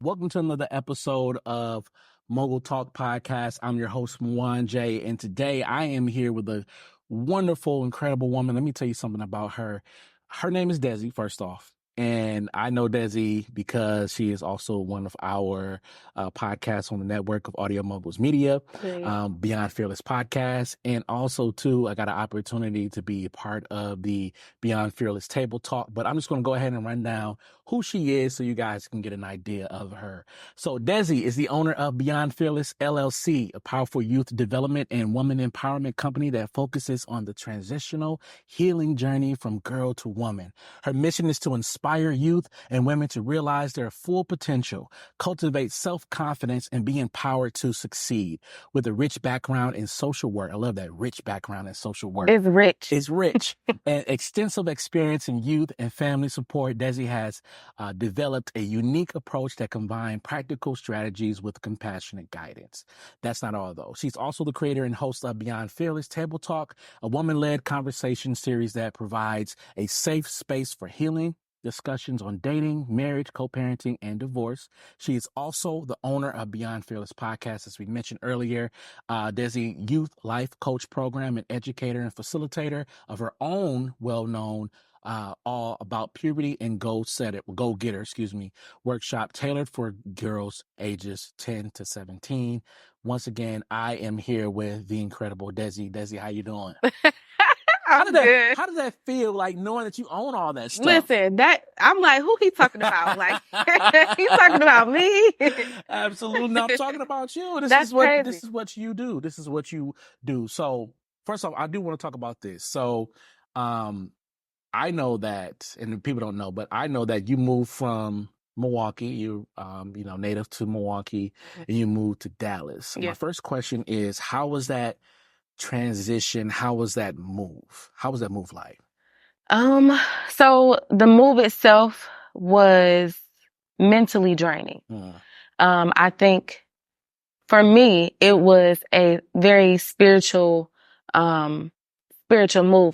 Welcome to another episode of Mogul Talk Podcast. I'm your host, Mwanje, and today I am here with a wonderful, incredible woman. Let me tell you something about her. Her name is Desi, first off. And I know Desi because she is also one of our podcasts on the network of Audio Moguls Media, Beyond Fearless Podcast. And also, too, I got an opportunity to be a part of the Beyond Fearless Table Talk. But I'm just going to go ahead and run down who she is so you guys can get an idea of her. So Desi is the owner of Beyond Fearless LLC, a powerful youth development and woman empowerment company that focuses on the transitional healing journey from girl to woman. Her mission is to inspire youth and women to realize their full potential, cultivate self-confidence, and be empowered to succeed. With a rich background in social work. I love that, rich background in social work. It's rich. It's rich. And extensive experience in youth and family support, Desi has developed a unique approach that combines practical strategies with compassionate guidance. That's not all, though. She's also the creator and host of Beyond Fearless Table Talk, a woman-led conversation series that provides a safe space for healing, discussions on dating, marriage, co-parenting, and divorce. She is also the owner of Beyond Fearless Podcast, as we mentioned earlier, Desi Youth Life Coach Program, and educator and facilitator of her own well-known All About Puberty and Go Getter, workshop tailored for girls ages 10 to 17. Once again, I am here with the incredible Desi. Desi, how you doing? How does that feel, like knowing that you own all that stuff? Listen, I'm like, who he talking about? Like, he's talking about me. Absolutely not. I'm talking about you. That's crazy. This is what you do. This is what you do. So first off, I do want to talk about this. So I know that, and people don't know, but I know that you moved from Milwaukee. You're native to Milwaukee, and you moved to Dallas. So my first question is, how was that transition? How was that move? How was that move like? So the move itself was mentally draining. I think for me, it was a very spiritual move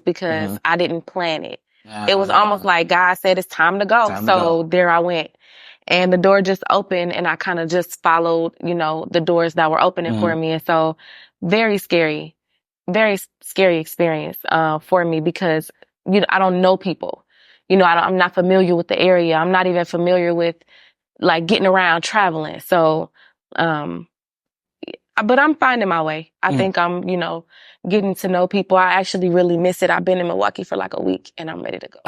because I didn't plan it. It was almost like God said, it's time to go. There I went. And the door just opened and I kind of just followed, the doors that were opening for me. And so very scary experience for me because I don't know people. I'm not familiar with the area. I'm not even familiar with like getting around traveling. So but I'm finding my way. I think I'm getting to know people. I actually really miss it. I've been in Milwaukee for like a week and I'm ready to go.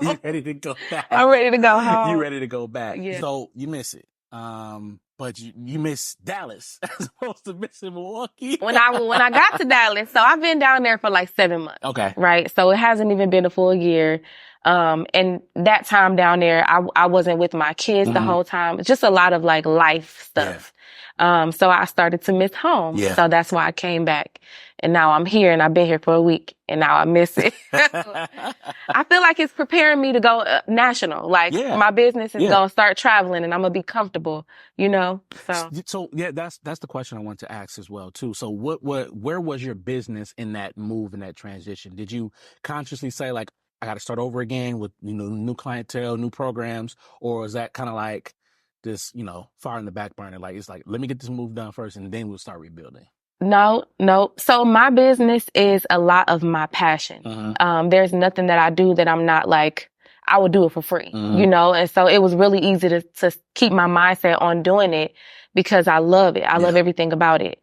You ready to go back? I'm ready to go home. You ready to go back? Yeah. So you miss it. But you miss Dallas as opposed to missing Milwaukee. When I got to Dallas, so I've been down there for like 7 months. Okay. Right. So it hasn't even been a full year. And that time down there, I wasn't with my kids the whole time. It's just a lot of like life stuff. So I started to miss home. Yeah. So that's why I came back. And now I'm here and I've been here for a week and now I miss it. I feel like it's preparing me to go national. Like my business is going to start traveling and I'm going to be comfortable, So yeah, that's the question I want to ask as well too. So where was your business in that move, in that transition? Did you consciously say like, I got to start over again with, new clientele, new programs, or was that kind of like this, far in the back burner? Like, it's like, let me get this move done first and then we'll start rebuilding. No. So my business is a lot of my passion. There's nothing that I do that I'm not like, I would do it for free, and so it was really easy to keep my mindset on doing it because I love it. I love everything about it.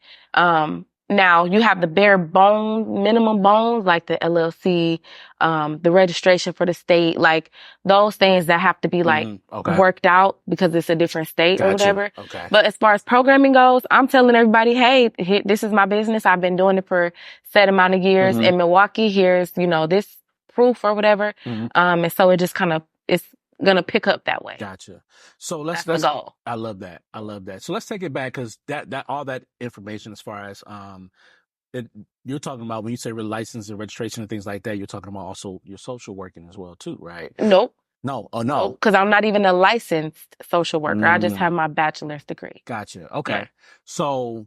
Now you have the bare minimum bones, like the LLC, the registration for the state, like those things that have to be like worked out because it's a different state or whatever. Okay. But as far as programming goes, I'm telling everybody, hey, this is my business. I've been doing it for a set amount of years in Milwaukee. Here's, this proof or whatever. And so it just kind of, it's gonna pick up that way. Gotcha. So let's go. I love that. So let's take it back because that all that information as far as you're talking about when you say license and registration and things like that, you're talking about also your social working as well too, right? Nope. No. Oh no. Because I'm not even a licensed social worker. I just have my bachelor's degree. Gotcha. Okay. Yeah. So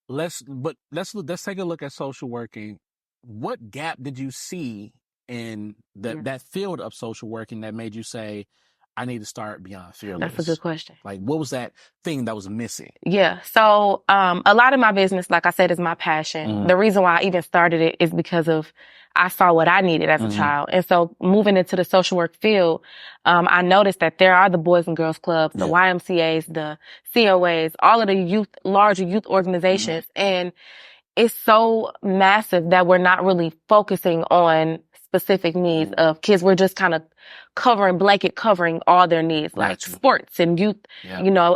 let's take a look at social working. What gap did you see in that field of social working that made you say, I need to start Beyond Fearless? That's a good question. Like, what was that thing that was missing? Yeah. So, a lot of my business, like I said, is my passion. The reason why I even started it is because of I saw what I needed as a child. And so moving into the social work field, I noticed that there are the Boys and Girls Clubs, the YMCAs, the COAs, all of the larger youth organizations. And it's so massive that we're not really focusing on specific needs of kids. We're just kind of blanket covering all their needs, like sports and youth,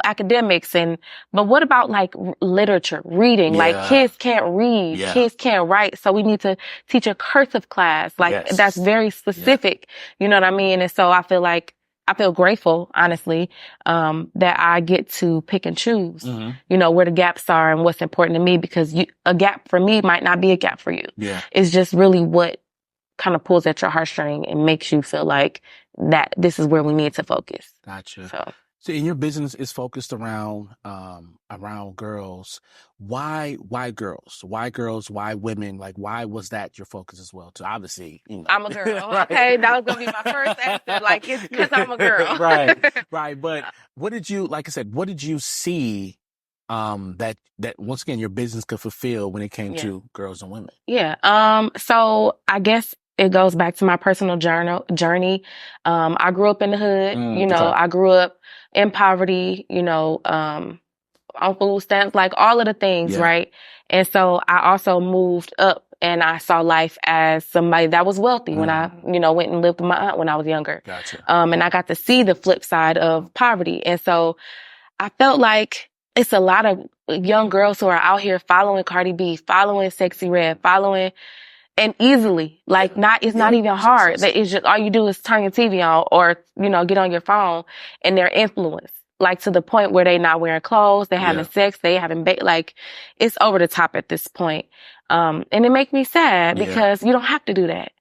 academics. But what about like literature, reading? Like kids can't read, kids can't write. So we need to teach a cursive class. Like that's very specific. You know what I mean? And so I feel grateful, honestly, that I get to pick and choose, where the gaps are and what's important to me, because a gap for me might not be a gap for you. Yeah. It's just really what kind of pulls at your heartstring and makes you feel like that this is where we need to focus. Gotcha. So in your business is focused around girls. Why girls? Why girls? Why women? Like, why was that your focus as well? So obviously, I'm a girl. Right. Okay, that was gonna be my first answer. Like, it's because I'm a girl. Right. But what did you see that once again your business could fulfill when it came to girls and women? Yeah. So I guess it goes back to my personal journey. I grew up in the hood. I grew up in poverty, on food stamps, like all of the things, right? And so I also moved up and I saw life as somebody that was wealthy when I, went and lived with my aunt when I was younger. Gotcha. And I got to see the flip side of poverty. And so I felt like it's a lot of young girls who are out here following Cardi B, following Sexy Red, and easily, like it's not even hard. It's just, all you do is turn your TV on or, get on your phone and they're influenced, like to the point where they not wearing clothes, they having sex, they having, like it's over the top at this point. And it makes me sad because you don't have to do that.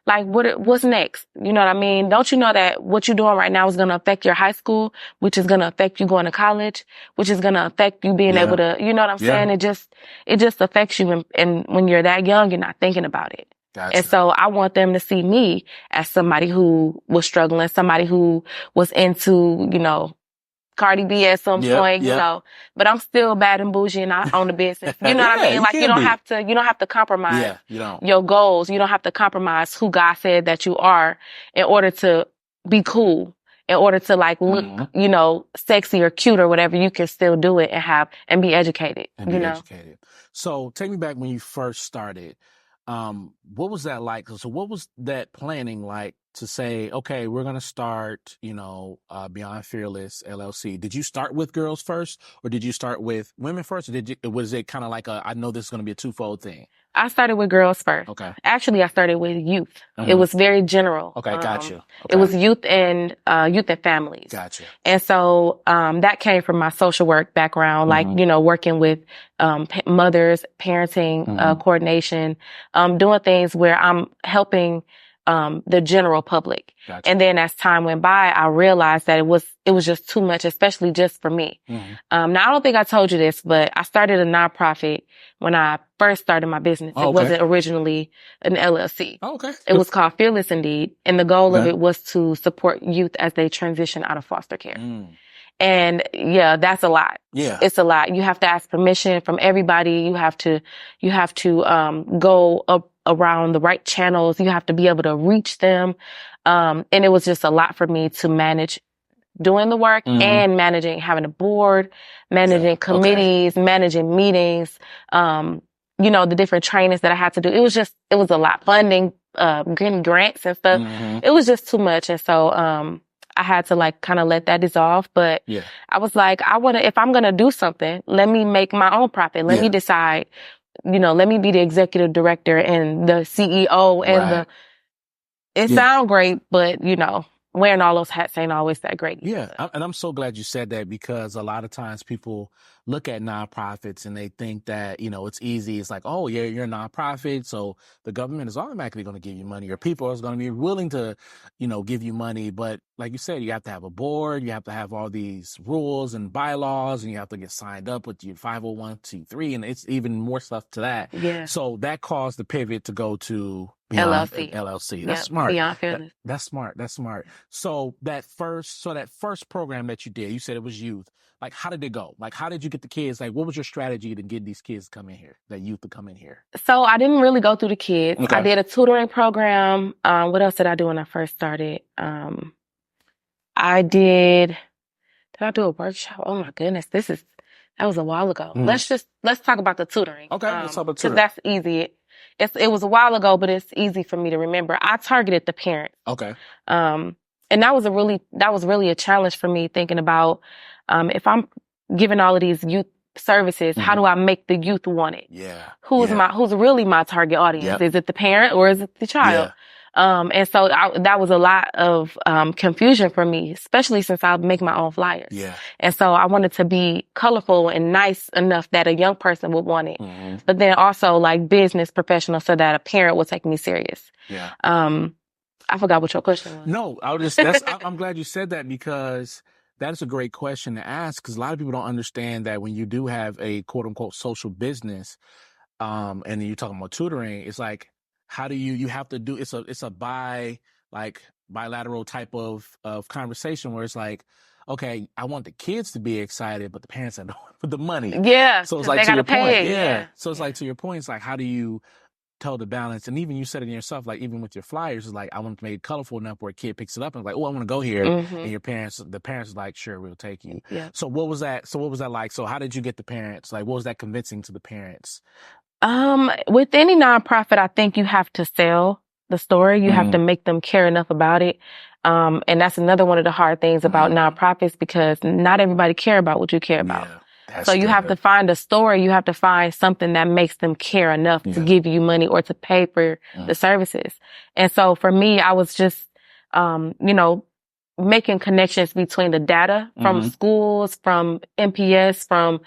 Like what's next? You know what I mean? Don't you know that what you're doing right now is going to affect your high school, which is going to affect you going to college, which is going to affect you being able to, you know what I'm saying? It just affects you. And when you're that young, you're not thinking about it. Gotcha. And so I want them to see me as somebody who was struggling, somebody who was into, Cardi B at some point, but I'm still bad and bougie and I own the business. You know what I mean? Like you don't have to compromise your goals. You don't have to compromise who God said that you are in order to be cool, in order to like look, sexy or cute or whatever. You can still do it and be educated, educated. So take me back when you first started. What was that like? So what was that planning like to say, okay, we're going to start, Beyond Fearless LLC? Did you start with girls first or did you start with women first? Or was it kind of like I know this is going to be a twofold thing? I started with girls first. Okay. Actually, I started with youth. It was very general. Okay, gotcha. Okay. It was youth and families. Gotcha. And so that came from my social work background, like, working with mothers, parenting, coordination, doing things where I'm helping the general public. Gotcha. And then as time went by, I realized that it was just too much, especially just for me. Now, I don't think I told you this, but I started a nonprofit when I first started my business. Oh, okay. It wasn't originally an LLC. Oh, okay. It was called Fearless Indeed. And the goal of it was to support youth as they transition out of foster care. And that's a lot. Yeah. It's a lot. You have to ask permission from everybody. You have to go up around the right channels. You have to be able to reach them. And it was just a lot for me to manage doing the work and having a board, managing committees, managing meetings, the different trainings that I had to do. It was a lot. Funding, getting grants and stuff. It was just too much. And so, I had to like kind of let that dissolve. But I was like, if I'm going to do something, let me make my own profit. Let me decide, let me be the executive director and the CEO and it sounds great, but wearing all those hats ain't always that great. Yeah. And I'm so glad you said that because a lot of times people look at nonprofits and they think that, it's easy. It's like, oh, yeah, you're a nonprofit. So the government is automatically going to give you money or people are going to be willing to, give you money. But like you said, you have to have a board. You have to have all these rules and bylaws and you have to get signed up with your 501c3 and it's even more stuff to that. Yeah. So that caused the pivot to go to LLC. LLC. That's smart. Beyond Fearless. That's smart. That's smart. So that first program that you did, you said it was youth. Like, how did it go? Like, how did you get the kids? Like, what was your strategy to get these kids to come in here, that youth to come in here? So I didn't really go through the kids. Okay. I did a tutoring program. What else did I do when I first started? Did I do a workshop? Oh my goodness. That was a while ago. Let's talk about the tutoring. Okay. Let's talk about tutoring. Cause that's easy. It was a while ago, but it's easy for me to remember. I targeted the parents. Okay. And that was really a challenge for me, thinking about, if I'm giving all of these youth services, how do I make the youth want it? Yeah. Who's really my target audience? Yep. Is it the parent or is it the child? Yeah. And so that was a lot of confusion for me, especially since I make my own flyers. Yeah. And so I wanted to be colorful and nice enough that a young person would want it. Mm-hmm. But then also like business professional so that a parent would take me serious. Yeah. I forgot what your question was. No, I'm glad you said that, because that is a great question to ask, because a lot of people don't understand that when you do have a quote unquote social business, and then you're talking about tutoring, it's like, how do you have to do, it's a bilateral type of conversation where it's like, okay, I want the kids to be excited, but the parents are with the money. Yeah. So it's like, to your point. Yeah. So it's like, to your point, it's like, how do you tell the balance? And even you said it in yourself, like even with your flyers, it's like, I want to make it colorful enough where a kid picks it up and like, oh, I want to go here. Mm-hmm. And the parents are like, sure, we'll take you. Yeah. So what was that like? So how did you get the parents? Like, what was that convincing to the parents? With any nonprofit, I think you have to sell the story. You have to make them care enough about it. And that's another one of the hard things about nonprofits, because not everybody care about what you care about. So you have to find a story. You have to find something that makes them care enough to give you money or to pay for the services. And so for me, I was just, making connections between the data from schools, from MPS, from,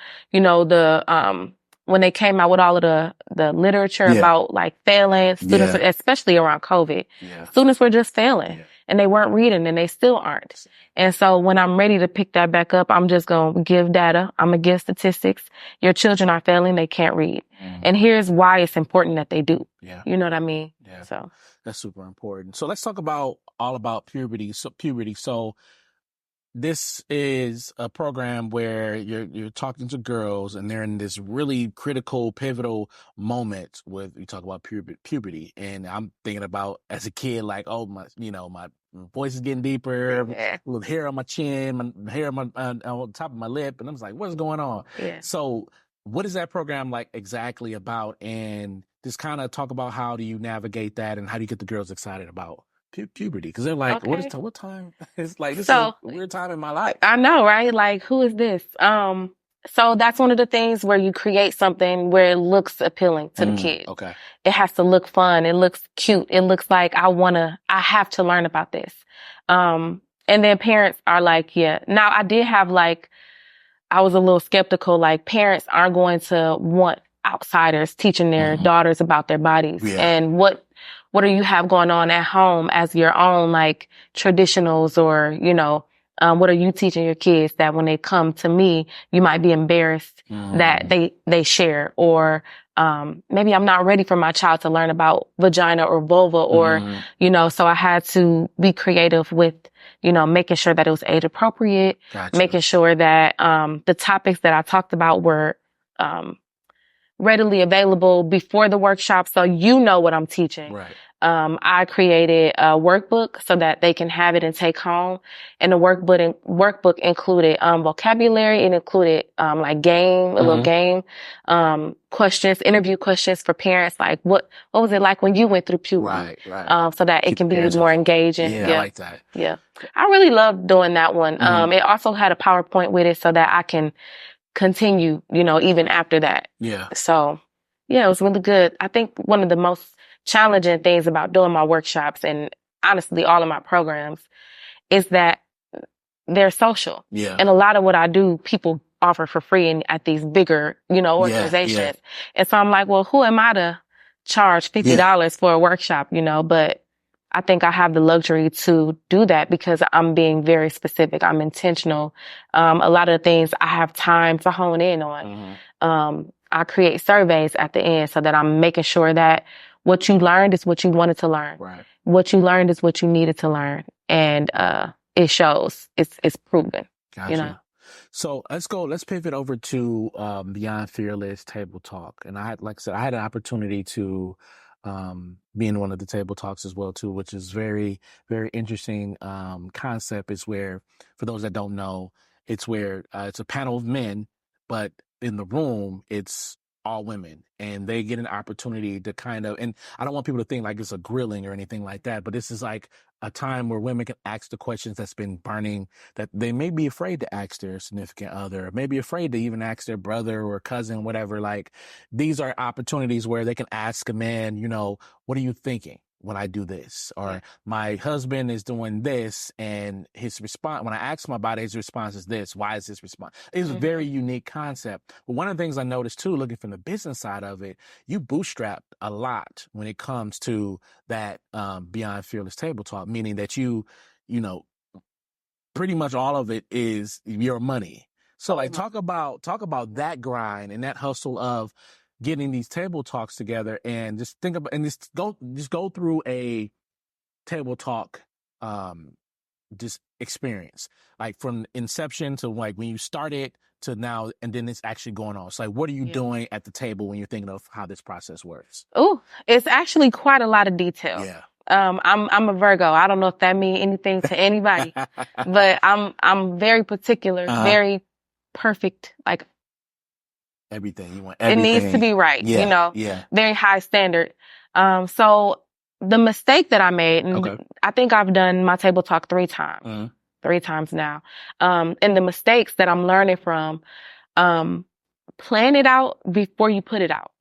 when they came out with all of the literature about like failing students, especially around COVID, students were just failing and they weren't reading, and they still aren't. And so when I'm ready to pick that back up, I'm just going to give data. I'm going to give statistics. Your children are failing. They can't read. And here's why it's important that they do. Yeah. You know what I mean? Yeah. So that's super important. So let's talk about All About Puberty. So this is a program where you're talking to girls, and they're in this really critical, pivotal moment with, you talk about puberty. And I'm thinking about, as a kid, like, oh, my voice is getting deeper, with hair on my chin, my hair on top of my lip. And I was like, what's going on? Yeah. So what is that program like exactly about? And just kind of talk about, how do you navigate that, and how do you get the girls excited about puberty? Because they're like, what time? It's like, this is a weird time in my life. I know, right? Like, who is this? So that's one of the things where you create something where it looks appealing to the kids. Okay. It has to look fun. It looks cute. It looks like I have to learn about this. And then parents are like, yeah. Now I did have I was a little skeptical, like parents aren't going to want outsiders teaching their daughters about their bodies. Yeah. And what do you have going on at home as your own, like, traditionals, or, what are you teaching your kids that when they come to me, you might be embarrassed that they share, or, maybe I'm not ready for my child to learn about vagina or vulva, or, so I had to be creative with, making sure that it was age appropriate, making sure that, the topics that I talked about were, readily available before the workshop, so what I'm teaching. Right. I created a workbook so that they can have it and take home. And the workbook included vocabulary. It included a little game, questions, interview questions for parents, like what was it like when you went through puberty? Right. So that it can be more engaging. Yeah, I like that. Yeah. I really loved doing that one. It also had a PowerPoint with it so that I can continue, even after that. Yeah. So, yeah, it was really good. I think one of the most challenging things about doing my workshops, and honestly all of my programs, is that they're social. Yeah. And a lot of what I do, people offer for free at these bigger, organizations. Yeah. And so I'm like, well, who am I to charge $50 for a workshop, but I think I have the luxury to do that because I'm being very specific. I'm intentional. A lot of the things I have time to hone in on. I create surveys at the end so that I'm making sure that what you learned is what you wanted to learn. Right. What you learned is what you needed to learn. And, it shows. It's proven. Gotcha. You know? So let's pivot over to, Beyond Fearless Table Talk. And like I said, I had an opportunity to, be in one of the table talks as well too, which is very, very interesting, concept. Is where, for those that don't know, it's where, it's a panel of men, but in the room, it's all women, and they get an opportunity to kind of, and I don't want people to think like it's a grilling or anything like that, but this is like a time where women can ask the questions that's been burning, that they may be afraid to ask their significant other, maybe afraid to even ask their brother or cousin, whatever. Like, these are opportunities where they can ask a man, you know, what are you thinking when I do this? Or my husband is doing this, and his response, when I ask him about it, his response is this. Why is his response? It's a very unique concept. But one of the things I noticed too, looking from the business side of it, you bootstrapped a lot when it comes to that, Beyond Fearless Table Talk, meaning that you know, pretty much all of it is your money. So like, talk about that grind and that hustle of getting these table talks together, and just think about, and just go through a table talk, just experience, like from inception to like when you started to now, and then it's actually going on. So like, what are you doing at the table when you're thinking of how this process works? Oh, it's actually quite a lot of detail. Yeah. I'm a Virgo. I don't know if that means anything to anybody, but I'm very particular, very perfect. Like, everything you want, everything. It needs to be right, you know, very high standard. So the mistake that I made, and I think I've done my table talk 3 times, 3 times now. And the mistakes that I'm learning from, plan it out before you put it out.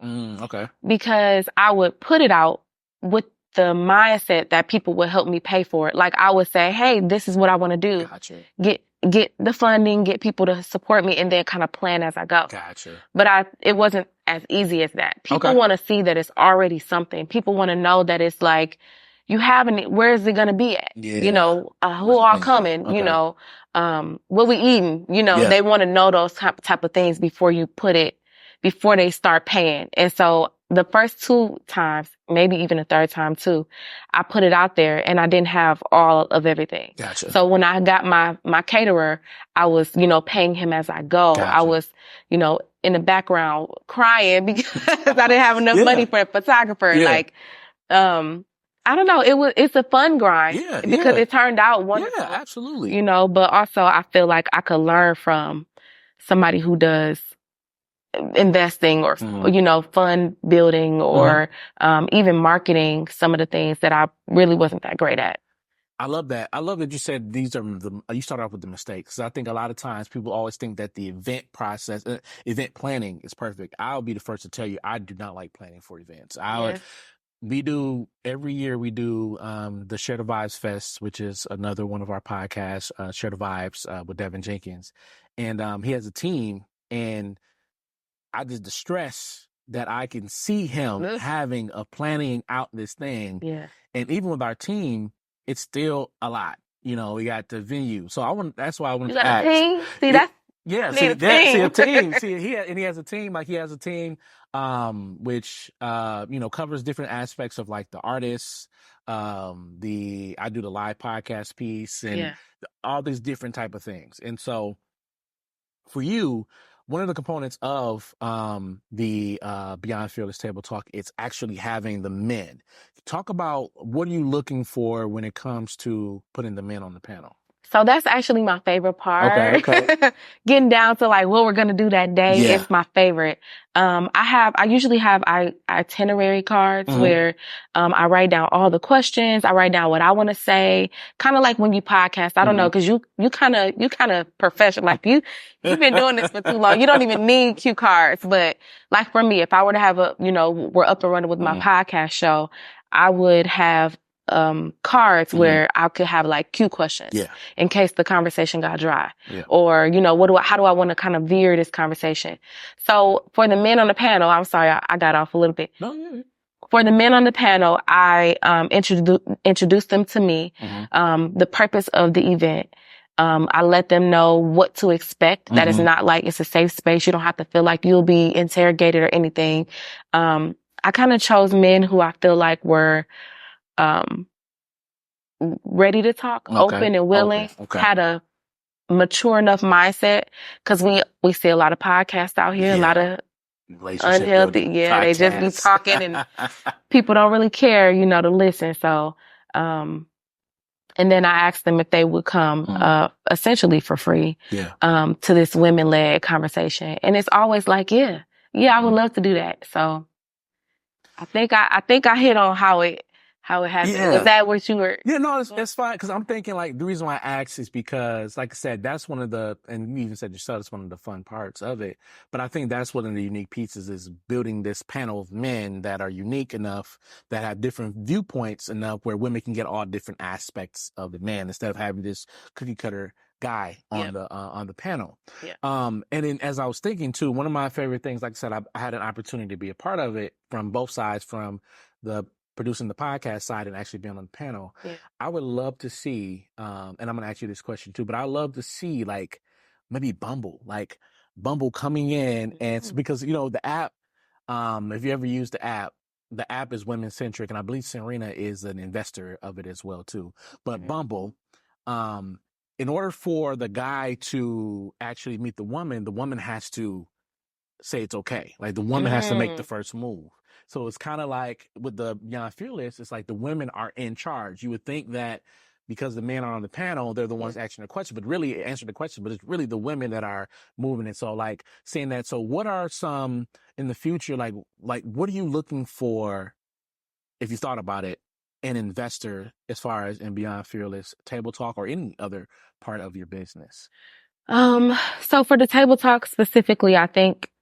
Because I would put it out with the mindset that people would help me pay for it. Like, I would say, hey, this is what I want to do. Gotcha. Get the funding, get people to support me, and then kind of plan as I go. Gotcha. But it wasn't as easy as that. People want to see that it's already something. People want to know that it's like, you haven't, where is it going to be at? Yeah. You know, who all coming? You know, what we eating? You know, they want to know those type of things before they start paying. And so the first 2 times, maybe even a 3rd time too, I put it out there and I didn't have all of everything. Gotcha. So when I got my caterer, I was, you know, paying him as I go. Gotcha. I was, you know, in the background crying because I didn't have enough money for a photographer. Like, I don't know. It's a fun grind because it turned out wonderful. Yeah, absolutely. You know, but also I feel like I could learn from somebody who does investing or, you know, fund building or, even marketing, some of the things that I really wasn't that great at. I love that. I love that you said you started off with the mistakes. I think a lot of times people always think that the event process, event planning is perfect. I'll be the first to tell you, I do not like planning for events. Every year we do the Share the Vibes Fest, which is another one of our podcasts, Share the Vibes with Devin Jenkins. And he has a team, and the stress that I can see him having of planning out this thing. Yeah. And even with our team, it's still a lot. You know, we got the venue. So that's why I want to ask. You got a team? See, that's a team. See, he has a team. Like, he has a team, which, you know, covers different aspects of like the artists. I do the live podcast piece and all these different type of things. And so for you, one of the components of the Beyond Fearless Table Talk, it's actually having the men. Talk about, what are you looking for when it comes to putting the men on the panel? So that's actually my favorite part. Okay. Getting down to like what we're going to do that day is my favorite. I usually have itinerary cards where I write down all the questions. I write down what I want to say. Kind of like when you podcast. I don't know, because you kind of professional. Like you've been doing this for too long. You don't even need cue cards. But like for me, if I were to have we're up and running with my podcast show, I would have cards where I could have like cue questions in case the conversation got dry or, you know, how do I want to kind of veer this conversation? So for the men on the panel, I'm sorry, I got off a little bit. For the men on the panel, I introduced them to me, the purpose of the event. I let them know what to expect. That is not like, it's a safe space. You don't have to feel like you'll be interrogated or anything. I kind of chose men who I feel like were ready to talk, open and willing, had a mature enough mindset, because we see a lot of podcasts out here, a lot of unhealthy, they just be talking and people don't really care, to listen. So, and then I asked them if they would come, essentially for free, to this women-led conversation. And it's always like, I would love to do that. So I think I hit on how it happened. Was that what you were? Yeah, no, it's fine. Because I'm thinking, like, the reason why I asked is because, like I said, that's one of the, and you even said yourself, it's one of the fun parts of it. But I think that's one of the unique pieces, is building this panel of men that are unique enough, that have different viewpoints enough, where women can get all different aspects of the man, instead of having this cookie cutter guy on the panel. And then, as I was thinking too, one of my favorite things, like I said, I had an opportunity to be a part of it from both sides, from the producing the podcast side and actually being on the panel. I would love to see, and I'm going to ask you this question too, but I love to see, like, maybe Bumble coming in, and because, the app, if you ever use the app is women centric, and I believe Serena is an investor of it as well too. But Bumble, in order for the guy to actually meet the woman has to say it's okay. Like, the woman has to make the first move. So it's kind of like with the Beyond Fearless, it's like the women are in charge. You would think that because the men are on the panel, they're the ones answering the question, but really answering the question, but it's really the women that are moving it. So, like, saying that, so what are some in the future, like what are you looking for, if you thought about it, an investor, as far as in Beyond Fearless Table Talk or any other part of your business? So for the Table Talk specifically, I think,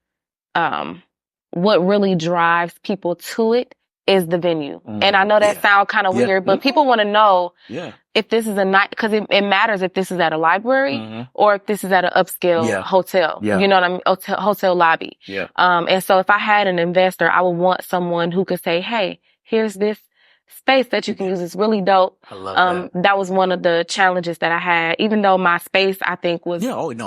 what really drives people to it is the venue. And I know that sounds kind of weird, but people want to know if this is a night, because it matters if this is at a library or if this is at an upscale hotel. You know what I mean? Hotel lobby. And so if I had an investor, I would want someone who could say, hey, here's this space that you can use. It's really dope. I love that. That was one of the challenges that I had, even though my space, I think, was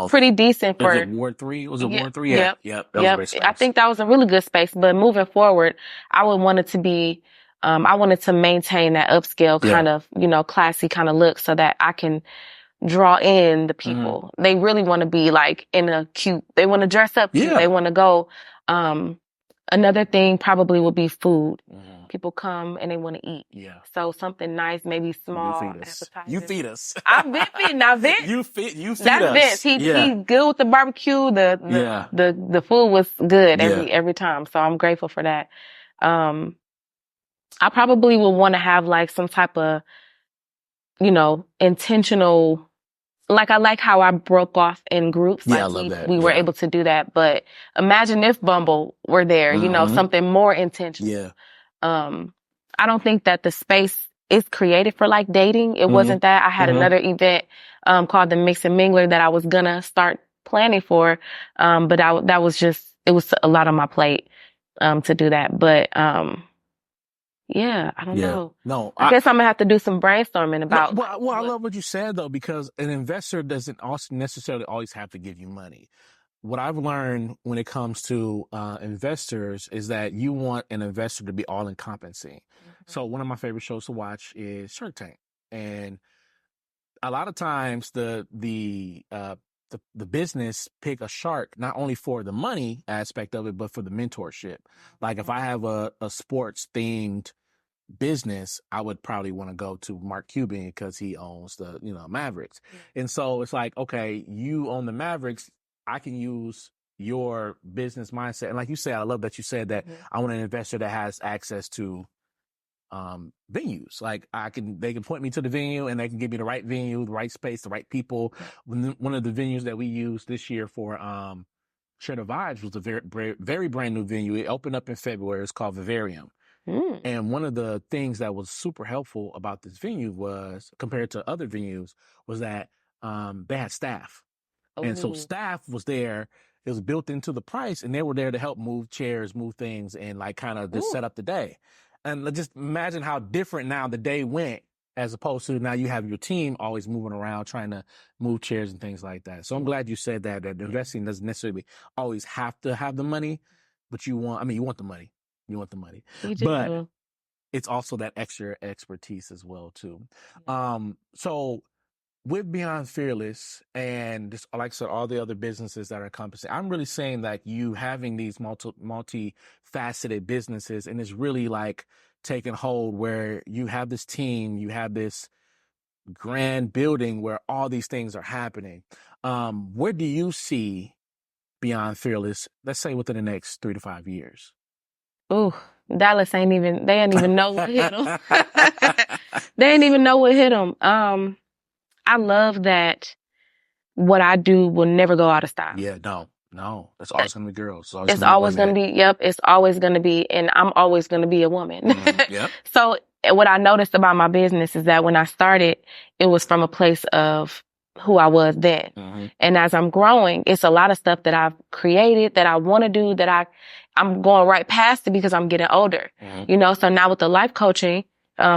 pretty decent for. Was it Ward 3? Was it Ward 3? Yep. That was a great space. I think that was a really good space. But moving forward, I would want it to be, I wanted to maintain that upscale kind of, classy kind of look, so that I can draw in the people. They really want to be like they want to dress up cute. They want to go. Another thing probably would be food. People come and they want to eat. So something nice, maybe small appetizers. You feed us. I've been feeding. Now Vince. You feed That's us. Vince. He's good with the barbecue. The food was good every time. So I'm grateful for that. I probably would want to have like some type of, intentional. Like, I like how I broke off in groups. Like, I love that. We were able to do that. But imagine if Bumble were there, something more intentional. I don't think that the space is created for like dating. It wasn't that. I had another event called the Mix and Mingler that I was gonna start planning for. But it was a lot on my plate to do that. But I don't know. No, I guess I'm gonna have to do some brainstorming about. Well, I love what you said though, because an investor doesn't also necessarily always have to give you money. What I've learned when it comes to investors is that you want an investor to be all encompassing. So one of my favorite shows to watch is Shark Tank, and a lot of times the business pick a shark not only for the money aspect of it, but for the mentorship. Like, if I have a sports themed business, I would probably want to go to Mark Cuban, because he owns the Mavericks. And so it's like, okay, you own the Mavericks, I can use your business mindset. And like you said, I love that you said that I want an investor that has access to venues. Like, they can point me to the venue, and they can give me the right venue, the right space, the right people. One of the venues that we used this year for Share the Vibes was a very, very brand new venue. It opened up in February. It's called Vivarium. And one of the things that was super helpful about this venue was, compared to other venues, was that they had staff. And so staff was there. It was built into the price, and they were there to help move chairs, move things, and like kind of just set up the day. And just imagine how different now the day went, as opposed to now you have your team always moving around trying to move chairs and things like that. So I'm glad you said that investing doesn't necessarily always have to have the money, but you want the money. You want the money. You just But do. it's also that extra expertise as well too. So with Beyond Fearless and just, like I said, all the other businesses that are encompassing, I'm really saying that you having these multi-faceted businesses, and it's really like taking hold where you have this team, you have this grand building where all these things are happening. Where do you see Beyond Fearless, let's say within the next 3 to 5 years? Ooh, Dallas they ain't even know what hit them. They ain't even know what hit them. I love that what I do will never go out of style. Yeah, no. It's always going to be girls. It's always going to be, it's always going to be, and I'm always going to be a woman. Yep. So what I noticed about my business is that when I started, it was from a place of who I was then. And as I'm growing, it's a lot of stuff that I've created that I want to do that I'm going right past it because I'm getting older. You know, so now with the life coaching,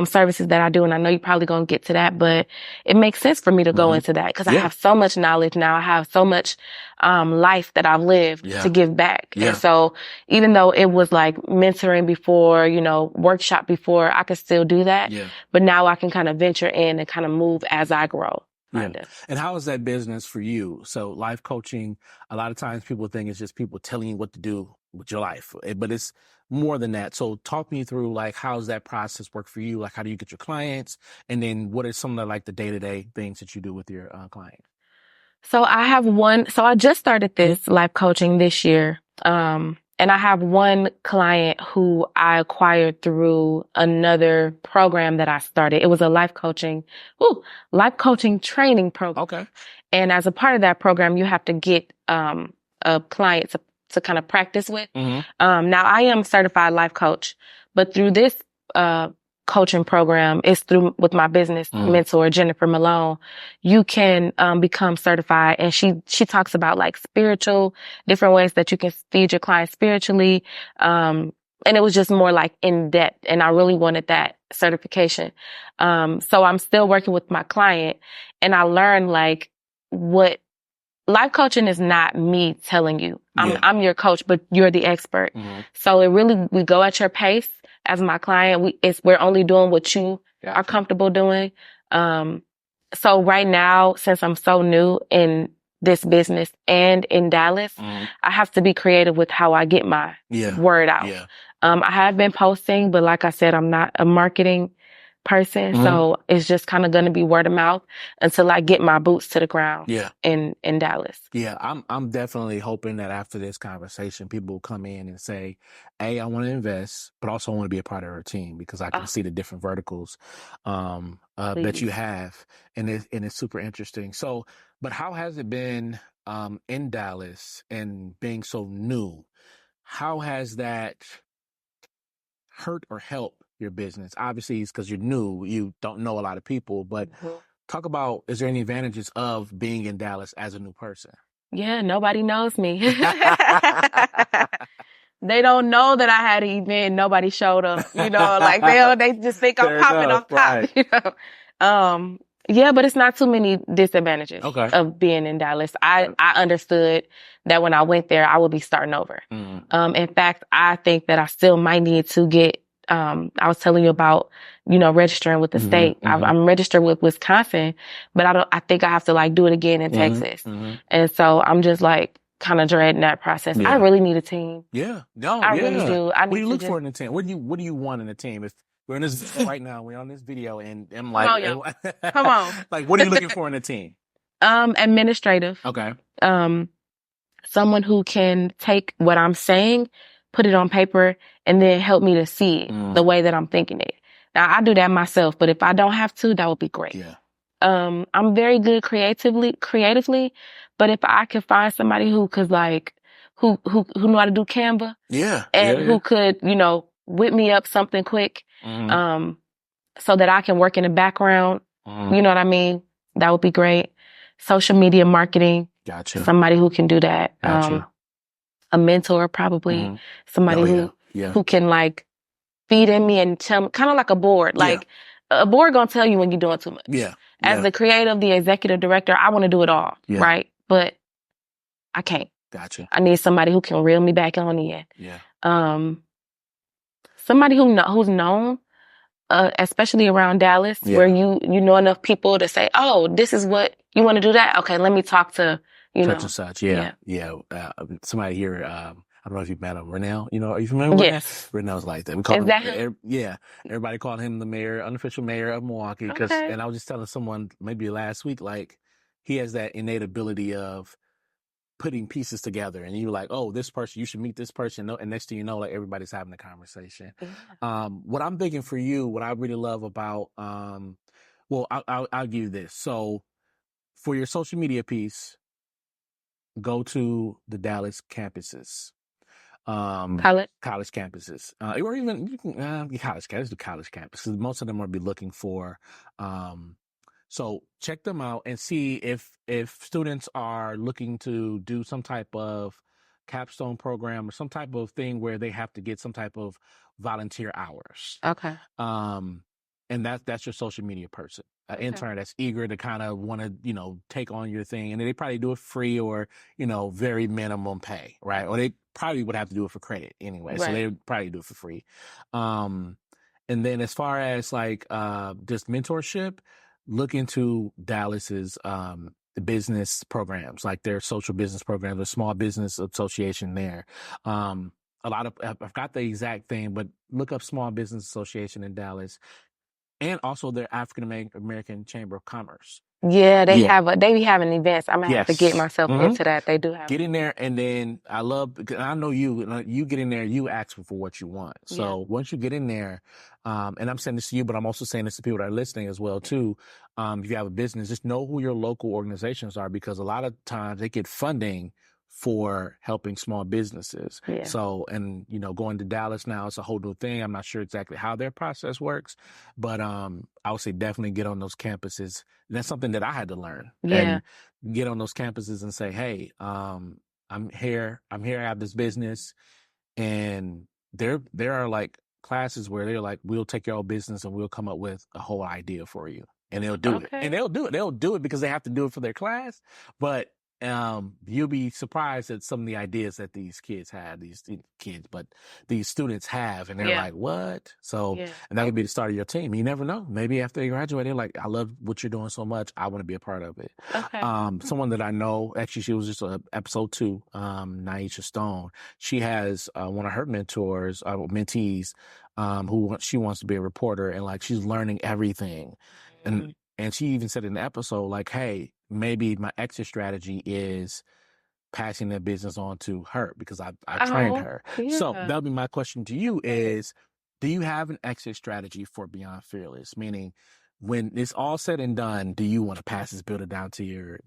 services that I do, and I know you're probably going to get to that, but it makes sense for me to go into that because I have so much knowledge now. I have so much life that I've lived to give back. And so even though it was like mentoring before, you know, workshop before, I could still do that. But now I can kind of venture in and kind of move as I grow. And how is that business for you? So life coaching, a lot of times people think it's just people telling you what to do with your life, but it's more than that. So talk me through, like, how does that process work for you? Like, how do you get your clients? And then what are some of the, like, the day-to-day things that you do with your clients? So I just started this life coaching this year. And I have one client who I acquired through another program that I started. It was a life coaching training program. Okay. And as a part of that program, you have to get a client to kind of practice with. Now I am a certified life coach, but through this coaching program, it's with my business mentor, Jennifer Malone, you can become certified. And she talks about like spiritual, different ways that you can feed your clients spiritually. And it was just more like in depth. And I really wanted that certification. So I'm still working with my client, and I learned like what life coaching is not me telling you. I'm your coach, but you're the expert. So we go at your pace. As my client, we're only doing what you are comfortable doing. So right now, since I'm so new in this business and in Dallas, I have to be creative with how I get my word out. I have been posting, but like I said, I'm not a marketing person. So it's just kind of going to be word of mouth until I get my boots to the ground in Dallas. Yeah, I'm definitely hoping that after this conversation, people will come in and say, I want to invest, but also I want to be a part of our team because I can see the different verticals that you have. And it's super interesting. So, but how has it been in Dallas and being so new? How has that hurt or helped your business? Obviously, it's because you're new, you don't know a lot of people, but talk about, is there any advantages of being in Dallas as a new person? Yeah, nobody knows me. They don't know that I had an event. Nobody showed up, you know, like they just think I'm popping off top, you know. Yeah, but it's not too many disadvantages of being in Dallas. I understood that when I went there, I would be starting over. In fact, I think that I still might need to get, I was telling you about, you know, registering with the state. I'm registered with Wisconsin, but I think I have to like do it again in Texas. And so I'm just like kind of dreading that process. I really need a team. I really do. What do you look for in a team? What do you want in a team? If we're in this right now, we're on this video, and I'm like, come on. Like, what are you looking for in a team? Administrative. Okay. Someone who can take what I'm saying, put it on paper, and then help me to see it the way that I'm thinking it. Now, I do that myself, but if I don't have to, that would be great. I'm very good creatively, but if I could find somebody who could like, who know how to do Canva, who could, you know, whip me up something quick, so that I can work in the background, you know what I mean? That would be great. Social media marketing. Gotcha. Somebody who can do that. A mentor, probably. Somebody who can like feed in me and tell me, kind of like a board. Like a board gonna tell you when you're doing too much. As the creative, the executive director, I want to do it all, right? But I can't. Gotcha. I need somebody who can reel me back on in. somebody who's known, especially around Dallas, where you know enough people to say, oh, this is what you want to do that. Okay, let me talk to, such and such. Yeah. Somebody here, I don't know if you've met him, Renell. Are you familiar with Yes. Renell? Renell's like that. We call him, everybody called him the mayor, unofficial mayor of Milwaukee. And I was just telling someone maybe last week, like, he has that innate ability of putting pieces together, and you're like, oh, this person, you should meet this person, and next thing you know, like, everybody's having a conversation. What I'm thinking for you, what I really love about, well, I'll give you this. So for your social media piece, go to the Dallas campuses, college campuses, or even you can college campuses. Most of them will be looking for. So check them out and see if students are looking to do some type of capstone program or some type of thing where they have to get some type of volunteer hours. Okay. And that's your social media person, an intern that's eager to kind of want to, take on your thing. And they probably do it free or, very minimum pay, right? Or they probably would have to do it for credit anyway. Right. So they would probably do it for free. And then as far as like just mentorship, look into Dallas's the business programs, like their social business programs, the small business association there. I've got the exact thing, but look up Small Business Association in Dallas. And also their African American Chamber of Commerce. Yeah, they be having events. I'm gonna have to get myself into that. They do have. Get in there, and then because I know you get in there, you ask for what you want. So once you get in there, and I'm saying this to you, but I'm also saying this to people that are listening as well too. If you have a business, just know who your local organizations are, because a lot of times they get funding for helping small businesses. Yeah. So, and going to Dallas now, it's a whole new thing. I'm not sure exactly how their process works, but I would say definitely get on those campuses. And that's something that I had to learn. Yeah. And get on those campuses and say, hey, I'm here, I have this business. And there are like classes where they're like, we'll take your own business and we'll come up with a whole idea for you. And they'll do it. And they'll do it because they have to do it for their class. But you'll be surprised at some of the ideas that these students have, and they're like, what? So, and that could be the start of your team. You never know. Maybe after they graduate, they're like, I love what you're doing so much. I want to be a part of it. Okay. Someone that I know, actually, she was just episode 2, Naisha Stone. She has one of her mentees, who she wants to be a reporter, and like, she's learning everything. And she even said in the episode, like, hey, maybe my exit strategy is passing that business on to her because I trained her. Yeah. So that'll be my question to you is, do you have an exit strategy for Beyond Fearless? Meaning, when it's all said and done, do you want to pass this building down to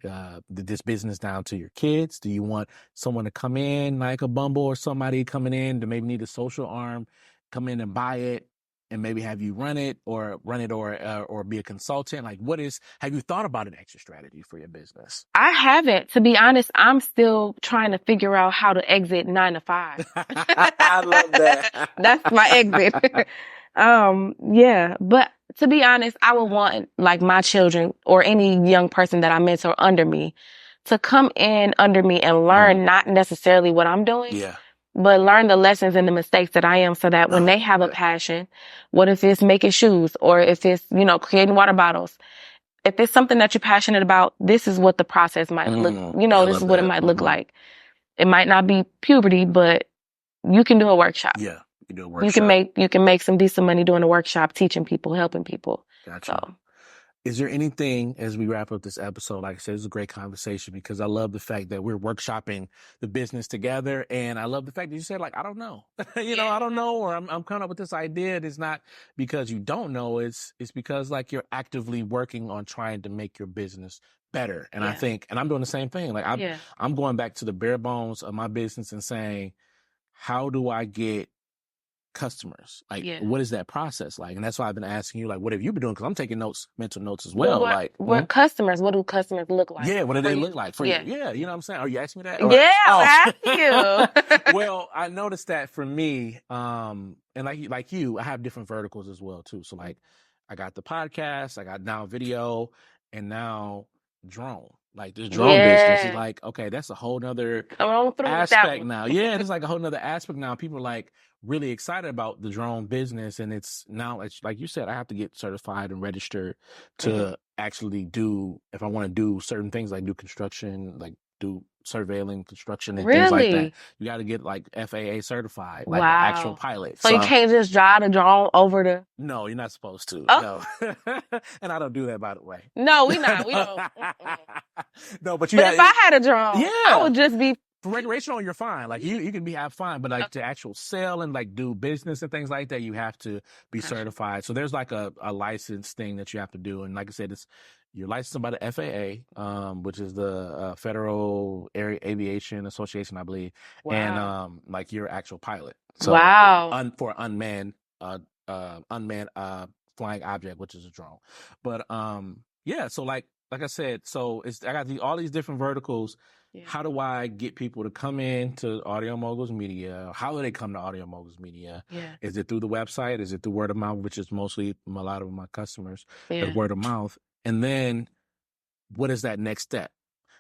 this business down to your kids? Do you want someone to come in, like a Bumble or somebody coming in to maybe need a social arm, come in and buy it, and maybe have you run it or be a consultant? Like, have you thought about an exit strategy for your business? I haven't. To be honest, I'm still trying to figure out how to exit 9 to 5. I love that. That's my exit. But to be honest, I would want like my children or any young person that I mentor under me to come in under me and learn not necessarily what I'm doing. Yeah. But learn the lessons and the mistakes that I am, so that when they have a passion, what if it's making shoes, or if it's, creating water bottles, if it's something that you're passionate about, this is what the process might look, this is what it might look like. It might not be puberty, but you can do a workshop. Yeah. You can do a workshop. You can make some decent money doing a workshop, teaching people, helping people. Gotcha. So. Is there anything, as we wrap up this episode, like I said, it was a great conversation, because I love the fact that we're workshopping the business together. And I love the fact that you said, like, I don't know, I don't know, or I'm coming up with this idea. It's not because you don't know. It's because like you're actively working on trying to make your business better. And I think, and I'm doing the same thing. Like I'm going back to the bare bones of my business and saying, how do I get customers? Like, what is that process like? And that's why I've been asking you, like, what have you been doing? Because I'm taking mental notes as well. What customers? What do customers look like? Yeah, what do they look like for you? Yeah, you know what I'm saying? Are you asking me that? I asked you. Well, I noticed that for me, and like you, I have different verticals as well too. So like, I got the podcast, I got now video, and now drone. like this drone business. It's like, okay, that's a whole nother aspect now. Yeah, it's like a whole nother aspect now. People are like really excited about the drone business, and it's now, it's like you said, I have to get certified and registered to actually do, if I want to do certain things, like do construction, like do surveilling construction and things like that. You got to get like FAA certified, like an actual pilot. So you can't just drive the drone over the... No, you're not supposed to. No. And I don't do that, by the way. No, we not. We don't. No, but if I had a drone, I would just be... For recreational, you're fine. Like you can have fun, but like to actual sell and like do business and things like that, you have to be certified. So there's like a license thing that you have to do. And like I said, you're licensed by the FAA, which is the Federal Aviation Association, I believe. Wow. And like you're an actual pilot. So for unmanned flying object, which is a drone. But so like I said, so I got all these different verticals. Yeah. How do I get people to come in to Audio Moguls Media? How do they come to Audio Moguls Media? Yeah. Is it through the website? Is it through word of mouth, which is mostly a lot of my customers, is word of mouth? And then what is that next step?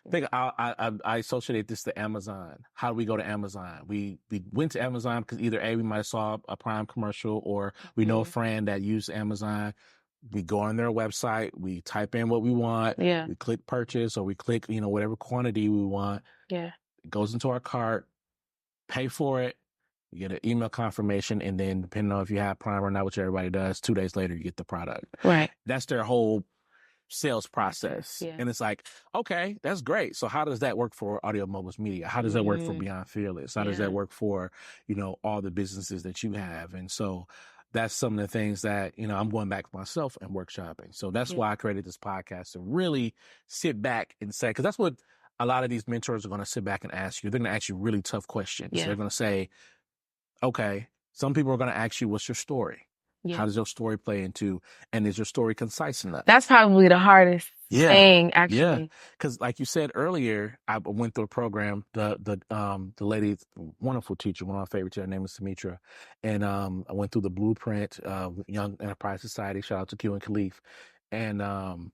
I think I associate this to Amazon. How do we go to Amazon? We went to Amazon because either A, we might have saw a Prime commercial, or we know a friend that used Amazon. We go on their website, we type in what we want, we click purchase, or we click, whatever quantity we want. Yeah. It goes into our cart, pay for it, you get an email confirmation, and then depending on if you have Prime or not, which everybody does, 2 days later you get the product. Right. That's their whole sales process. Yeah. And it's like, okay, that's great. So how does that work for Audio Moguls Media? How does that work for Beyond Fearless? How does that work for, all the businesses that you have? And so that's some of the things that, I'm going back for myself and workshopping. So that's why I created this podcast, to really sit back and say, because that's what a lot of these mentors are going to sit back and ask you. They're going to ask you really tough questions. Yeah. They're going to say, okay, some people are going to ask you, what's your story? Yeah. How does your story play into, and is your story concise enough? That's probably the hardest thing, actually. Yeah, because like you said earlier, I went through a program. The lady, wonderful teacher, one of my favorites, her name is Sumitra, and I went through the blueprint of Young Enterprise Society. Shout out to Q and Khalif, and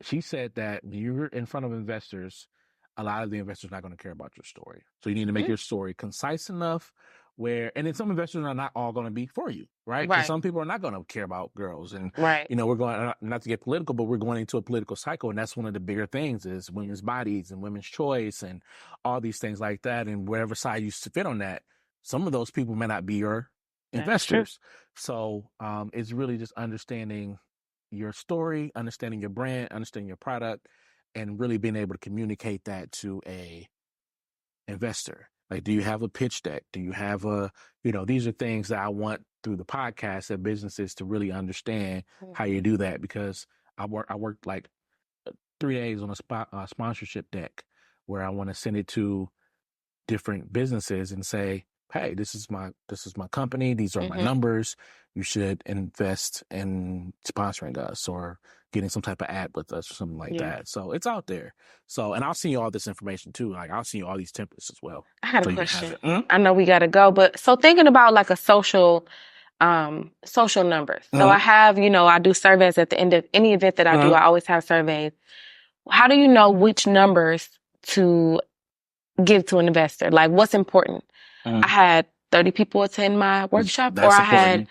she said that when you're in front of investors, a lot of the investors are not going to care about your story. So you need to make your story concise enough. And then some investors are not all going to be for you, right? Because some people are not going to care about girls. And, we're going, not to get political, but we're going into a political cycle. And that's one of the bigger things is women's bodies and women's choice and all these things like that. And wherever side you fit on that, some of those people may not be your investors. So it's really just understanding your story, understanding your brand, understanding your product, and really being able to communicate that to a investor. Like, do you have a pitch deck? Do you have these are things that I want through the podcast that businesses to really understand how you do that, because I worked like 3 days on a sponsorship deck where I want to send it to different businesses and say, hey, this is my company. These are my numbers. You should invest in sponsoring us or getting some type of ad with us or something like that. So it's out there. So, and I'll send you all this information too. Like, I'll send you all these templates as well. I got a question. I know we got to go, but so thinking about like a social numbers. So I have, I do surveys at the end of any event that I do. I always have surveys. How do you know which numbers to give to an investor? Like, what's important? I had 30 people attend my workshop, or I had,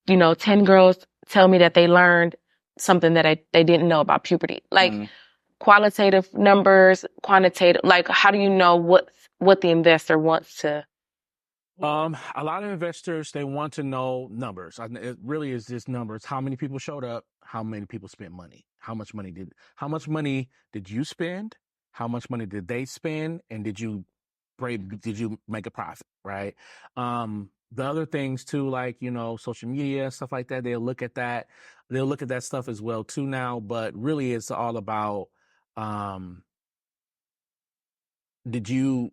10 girls tell me that they learned something that they didn't know about puberty. Like qualitative numbers, quantitative, like how do you know what the investor wants to? A lot of investors, they want to know numbers. It really is just numbers. How many people showed up? How many people spent money? How much money did you spend? How much money did they spend? And did you make a profit, right? The other things too, like, social media, stuff like that, they'll look at that stuff as well too now, but really it's all about, what did you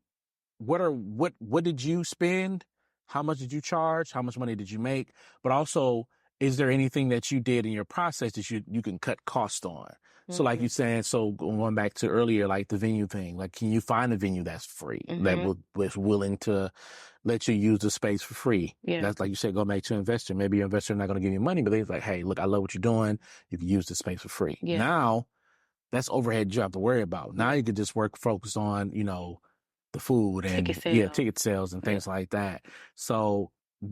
spend? How much did you charge? How much money did you make? But also, is there anything that you did in your process that you can cut costs on? So like you're saying, so going back to earlier, like the venue thing, like, can you find a venue that's free, that was willing to let you use the space for free? Yeah. That's like you said, go back to investor. Maybe your investor not going to give you money, but they're like, hey, look, I love what you're doing. You can use the space for free. Yeah. Now, that's overhead you have to worry about. Now you could just focus on, the food and ticket sales and things like that. So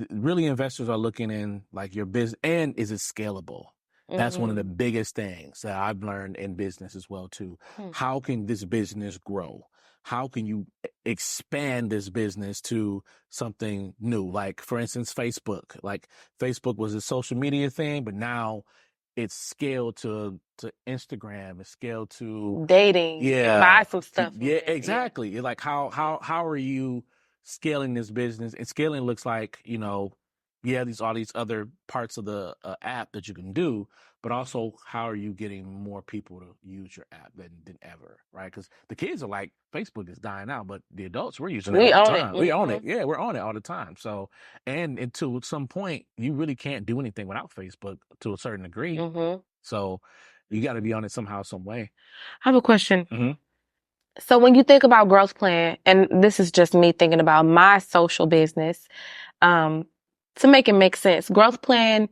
really investors are looking in like your business, and is it scalable? That's one of the biggest things that I've learned in business as well too. How can this business grow? How can you expand this business to something new? Like, for instance, Facebook. Like, Facebook was a social media thing, but now it's scaled to Instagram. It's scaled to dating. Buy some stuff. Yeah, exactly. Yeah. Like, how are you scaling this business? And scaling looks like, all these other parts of the app that you can do, but also how are you getting more people to use your app than ever, right? Because the kids are like, Facebook is dying out, but the adults, we're using it all the time. We own it. Yeah, we're on it all the time. So, and until some point, you really can't do anything without Facebook to a certain degree. So you got to be on it somehow, some way. I have a question. So when you think about growth plan, and this is just me thinking about my social business, to make it make sense, growth plan,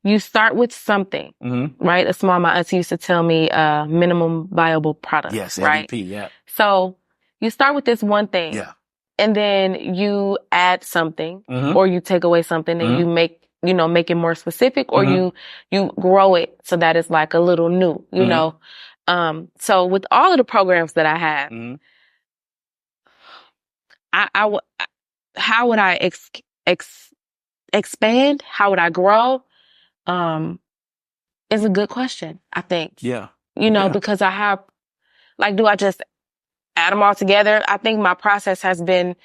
you start with something, right? A small, my auntie used to tell me, minimum viable product. Yes, right? MVP, yeah. So you start with this one thing. Yeah. And then you add something, or you take away something and you make it more specific, or you grow it so that it's like a little new, you know? So with all of the programs that I have, how would I expand? How would I grow? Is a good question, I think. Yeah. Because I have, like, do I just add them all together? I think my process has been,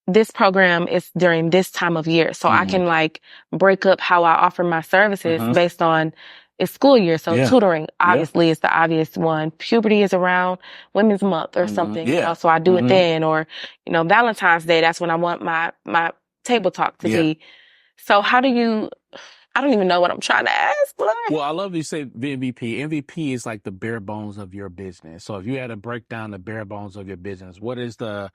this program is during this time of year. So I can like break up how I offer my services based on it's school year. So tutoring obviously is the obvious one. Puberty is around Women's Month or something. So I do it then, or, Valentine's Day. That's when I want my table talk to be. So how do you, I don't even know what I'm trying to ask. Well, I love you say MVP. MVP is like the bare bones of your business. So if you had to break down the bare bones of your business, what is the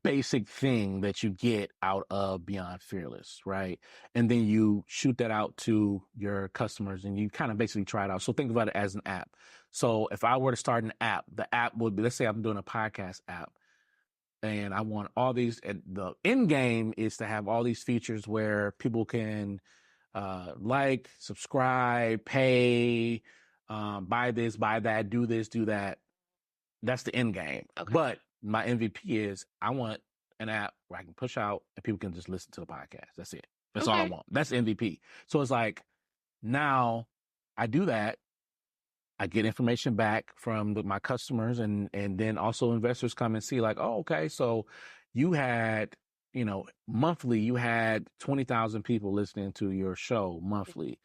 basic thing that you get out of Beyond Fearless, right? And then you shoot that out to your customers and you kind of basically try it out. So think about it as an app. So if I were to start an app, the app would be, let's say I'm doing a podcast app and I want all these, and the end game is to have all these features where people can like, subscribe, pay, buy this, buy that, do this, do that. That's the end game. Okay. But my MVP is I want an app where I can push out and people can just listen to the podcast. That's it. That's all I want. That's MVP. So it's like, now I do that. I get information back from my customers and then also investors come and see like, oh, okay. So you had, monthly, you had 20,000 people listening to your show monthly.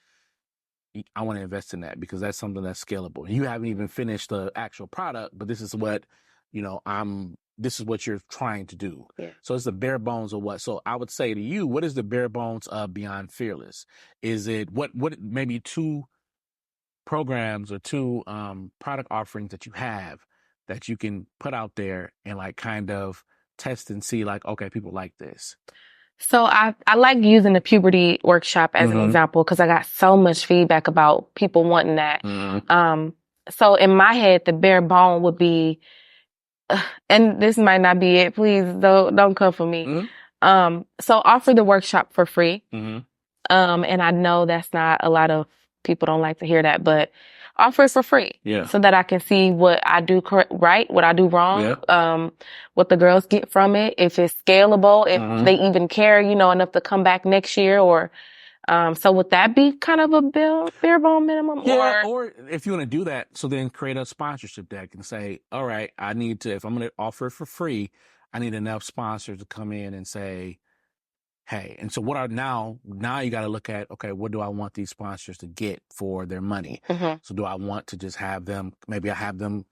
I want to invest in that because that's something that's scalable. You haven't even finished the actual product, but this is what, this is what you're trying to do. Yeah. So it's the bare bones of what. So I would say to you, what is the bare bones of Beyond Fearless? Is it what maybe 2 programs or 2 product offerings that you have that you can put out there and like kind of test and see like, okay, people like this? So I like using the puberty workshop as an example because I got so much feedback about people wanting that. So in my head, the bare bone would be, and this might not be it. Please don't come for me. So offer the workshop for free. And I know that's not, a lot of people don't like to hear that, but offer it for free. Yeah. So that I can see what I do right, what I do wrong, what the girls get from it, if it's scalable, if they even care, enough to come back next year or, so would that be kind of a bare bone minimum? Yeah, or if you want to do that, so then create a sponsorship deck and say, all right, I need to, if I'm going to offer it for free, I need enough sponsors to come in and say, hey, and so what are now you got to look at, okay, what do I want these sponsors to get for their money? So do I want to just have them, maybe I have them,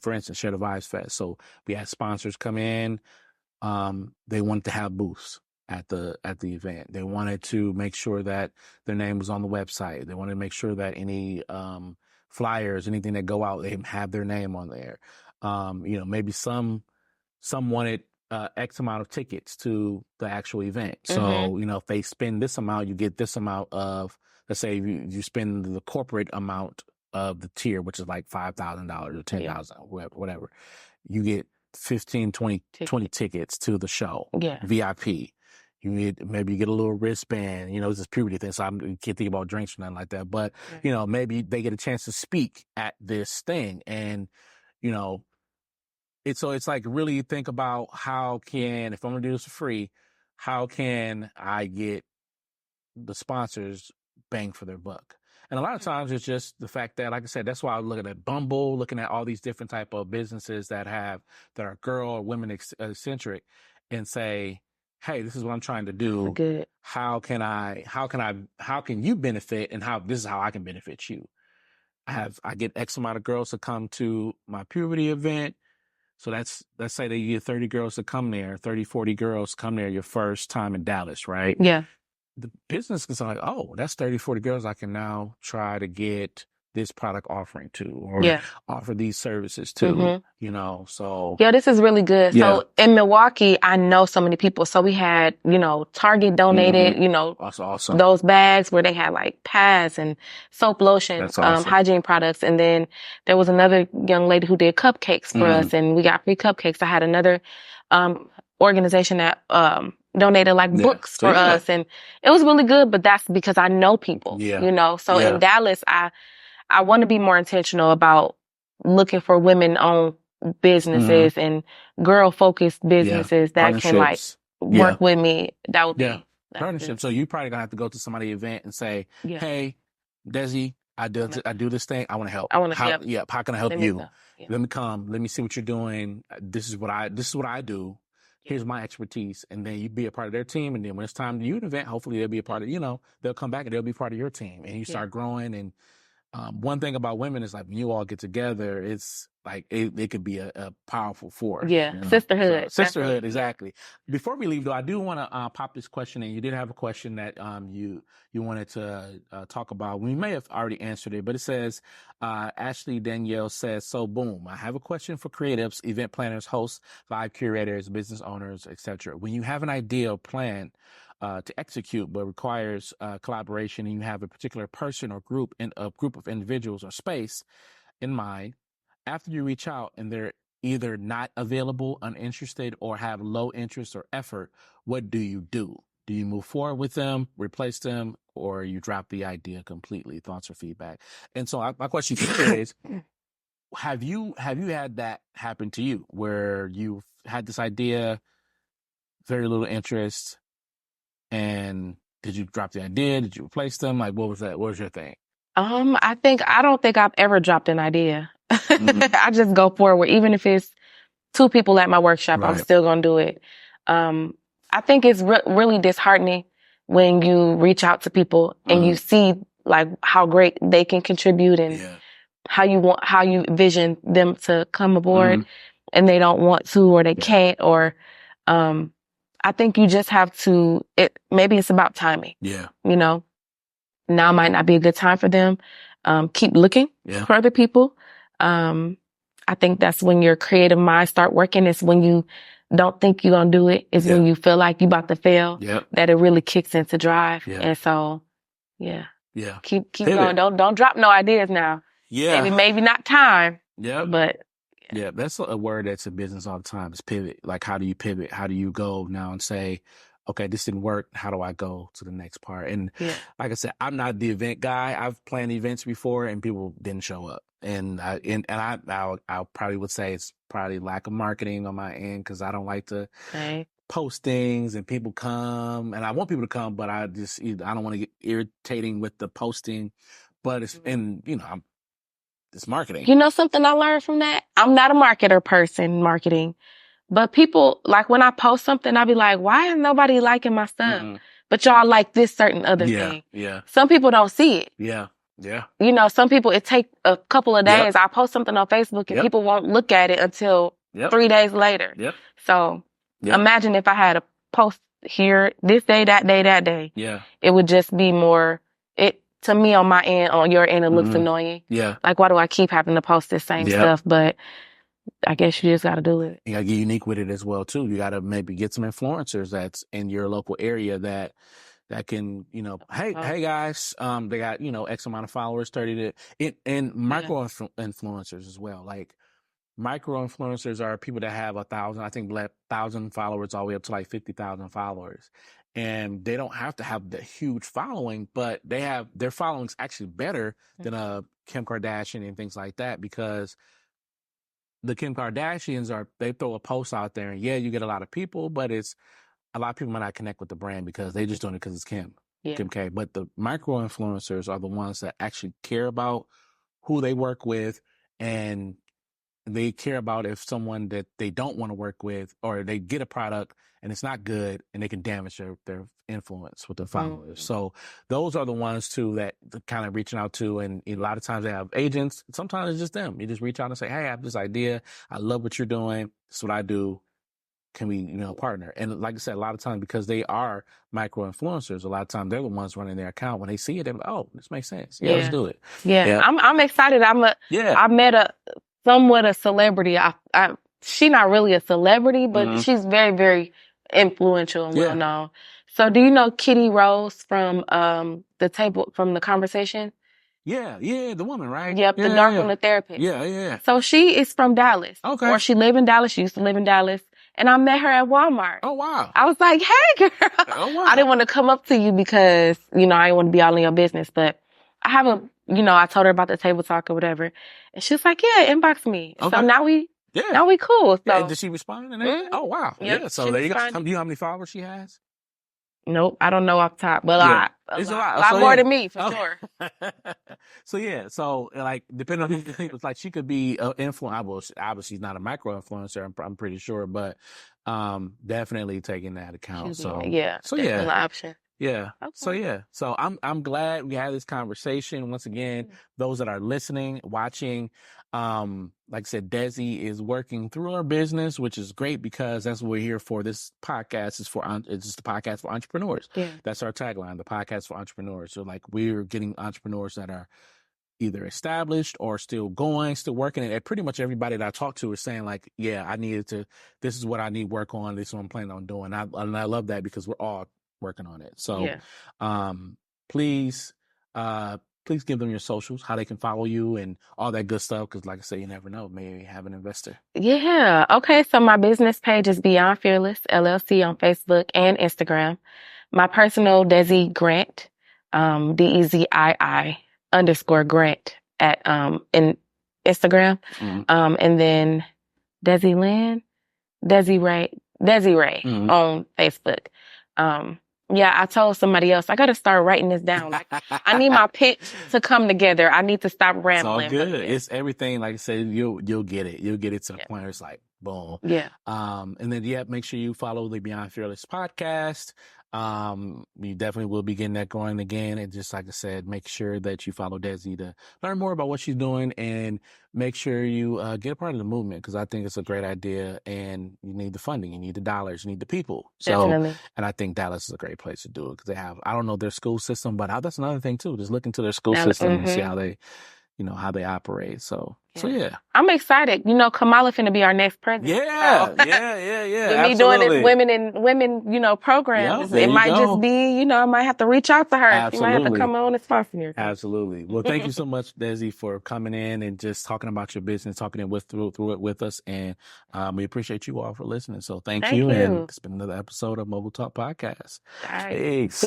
for instance, Share the Vibes Fest. So we had sponsors come in, they wanted to have booths at the event. They wanted to make sure that their name was on the website. They wanted to make sure that any flyers, anything that go out, they have their name on there. Maybe some wanted X amount of tickets to the actual event. So, if they spend this amount, you get this amount of, let's say you spend the corporate amount of the tier, which is like $5,000 or $10,000, whatever. You get 15, 20 tickets to the show. Yeah. VIP. Maybe you get a little wristband, it's this puberty thing. So I can't think about drinks or nothing like that. But, maybe they get a chance to speak at this thing. And, it's like really think about if I'm going to do this for free, how can I get the sponsors bang for their buck? And a lot of times it's just the fact that, like I said, that's why I was looking at Bumble, looking at all these different type of businesses that are girl or women eccentric, and say, hey, this is what I'm trying to do. Good. How can you benefit, and this is how I can benefit you. I get X amount of girls to come to my puberty event. So let's say they get 30 girls to come there, 30, 40 girls come there your first time in Dallas, right? Yeah. The business is like, oh, that's 30, 40 girls I can now try to get this product offering to, or offer these services to, so. Yeah, this is really good. Yeah. So in Milwaukee, I know so many people. So we had, Target donated, That's awesome. Those bags where they had like pads and soap lotion, That's awesome. Hygiene products. And then there was another young lady who did cupcakes for us, and we got free cupcakes. I had another, organization that, donated like books for us, and it was really good, but that's because I know people, so in Dallas, I want to be more intentional about looking for women-owned businesses and girl-focused businesses that can like work with me. That would be partnership. So you probably gonna have to go to somebody's event and say, "Hey, Desi, I do this thing. I want to help. I want to help. Yeah, how can I help you? Let me come. Let me see what you're doing. This is what I do. Here's my expertise." And then you be a part of their team. And then when it's time to do an event, hopefully they'll be a part of, they'll come back and they'll be part of your team, and you start growing. And one thing about women is like when you all get together, it's like it could be a powerful force. Yeah, sisterhood. So, sisterhood, exactly. Before we leave, though, I do want to pop this question in. You did have a question that you wanted to talk about. We may have already answered it, but it says, Ashley Danielle says, so boom, I have a question for creatives, event planners, hosts, live curators, business owners, etc. When you have an idea or plan to execute, but requires collaboration, and you have a particular person or group of individuals or space in mind, after you reach out and they're either not available, uninterested, or have low interest or effort, what do you do? Do you move forward with them, replace them, or you drop the idea completely? Thoughts or feedback? And so my question is, have you had that happen to you where you've had this idea, very little interest, and did you drop the idea? Did you replace them? Like, what was that? What was your thing? I don't think I've ever dropped an idea. I just go forward. Even if it's 2 people at my workshop, I'm still going to do it. I think it's really disheartening when you reach out to people and you see like how great they can contribute and how you vision them to come aboard and they don't want to, or they can't, or, I think you just have to, maybe it's about timing. Yeah. Now might not be a good time for them. Keep looking for other people. I think that's when your creative mind start working. It's when you don't think you're going to do it. It's when you feel like you're about to fail that it really kicks into drive. Yeah. And so, keep going. Don't drop no ideas now. Yeah. Maybe not time. Yeah. But yeah, that's a word that's in business all the time is pivot. Like, how do you pivot? How do you go now and say, okay, this didn't work. How do I go to the next part? And like I said, I'm not the event guy. I've planned events before and people didn't show up. And I probably would say it's probably lack of marketing on my end, because I don't like to post things and people come, and I want people to come, but I don't want to get irritating with the posting. But it's it's marketing. Something I learned from that? I'm not a marketing, but people, like when I post something, I'll be like, why is nobody liking my stuff? Mm-hmm. But y'all like this certain other thing. Yeah. Some people don't see it. Yeah. Yeah. Some people, it take a couple of days. I post something on Facebook and people won't look at it until 3 days later. Yep. So imagine if I had a post here this day, that day. Yeah. It would just be more, to me on my end, on your end, it looks annoying. Yeah. Like, why do I keep having to post this same stuff? But I guess you just got to do it. You got to get unique with it as well, too. You got to maybe get some influencers that's in your local area that can, hey guys, they got, X amount of followers, 30 to, and micro influencers as well. Like micro influencers are people that have 1,000 followers all the way up to like 50,000 followers. And they don't have to have the huge following, but their following's actually better than Kim Kardashian and things like that, because the Kim Kardashians they throw a post out there and you get a lot of people, but it's a lot of people might not connect with the brand because they just doing it because it's Kim K. But the micro influencers are the ones that actually care about who they work with, and they care about if someone that they don't want to work with, or they get a product and it's not good and they can damage their influence with their followers. So those are the ones too that kind of reaching out to, and a lot of times they have agents. Sometimes it's just them. You just reach out and say, hey, I have this idea. I love what you're doing. This is what I do. Can we, partner? And like I said, a lot of times, because they are micro influencers, a lot of times they're the ones running their account. When they see it, they're like, oh, this makes sense. Yeah, let's do it. Yeah. I'm excited. I met somewhat a celebrity. She's not really a celebrity, but she's very, very influential and well known. So do you know Kitty Rose from the conversation? Yeah, the woman, right? Yep, the dark one, the therapist. Yeah. So she is from Dallas. Okay. Or she live in Dallas. She used to live in Dallas. And I met her at Walmart. Oh, wow. I was like, hey, girl. Oh, wow. I didn't want to come up to you because, I didn't want to be all in your business. But I haven't, I told her about the table talk or whatever. And she was like, yeah, inbox me. Okay. So now we cool. So. And did she respond? Oh, wow. Yep, yeah. So there you go. Do you know how many followers she has? Nope, I don't know off top, but it's a lot more than me, for sure. So like, depending on who you think, it's like she could be an influencer. Obviously, she's not a micro influencer, I'm pretty sure, but definitely taking that account. So an option. Yeah. Okay. So I'm glad we had this conversation. Once again, those that are listening, watching, like I said, Dezi is working through her business, which is great because that's what we're here for. This podcast it's just a podcast for entrepreneurs. Yeah. That's our tagline, the podcast for entrepreneurs. So like, we're getting entrepreneurs that are either established or still working. And pretty much everybody that I talk to is saying like, this is what I need work on. This is what I'm planning on doing. And I love that because we're all working on it. So, please give them your socials, how they can follow you and all that good stuff. Cause like I say, you never know, maybe have an investor. Yeah. Okay. So my business page is Beyond Fearless LLC on Facebook and Instagram. My personal Dezi Grant, DEZII _Grant in Instagram. And then Desi Ray on Facebook. I told somebody else, I got to start writing this down. Like, I need my pitch to come together. I need to stop rambling. It's all good. It's everything. Like I said, you'll get it. You'll get it to the point where it's like, boom. Yeah. And then, make sure you follow the Beyond Fearless podcast. You definitely will be getting that going again. And just like I said, make sure that you follow Dezi to learn more about what she's doing, and make sure you get a part of the movement, because I think it's a great idea, and you need the funding, you need the dollars, you need the people. Definitely. And I think Dallas is a great place to do it, because they have, I don't know their school system, but that's another thing too. Just look into their school system and see how they, how they operate. So yeah. I'm excited. Kamala finna be our next president. Yeah. With Absolutely. me doing it, women programs. It might just be, I might have to reach out to her. Absolutely. She might have to come on and sponsor me. Absolutely. Well, thank you so much, Dezi, for coming in and just talking about your business, talking it through it with us. And we appreciate you all for listening. So thank you. And it's been another episode of Mogul Talk Podcast. All right. Peace.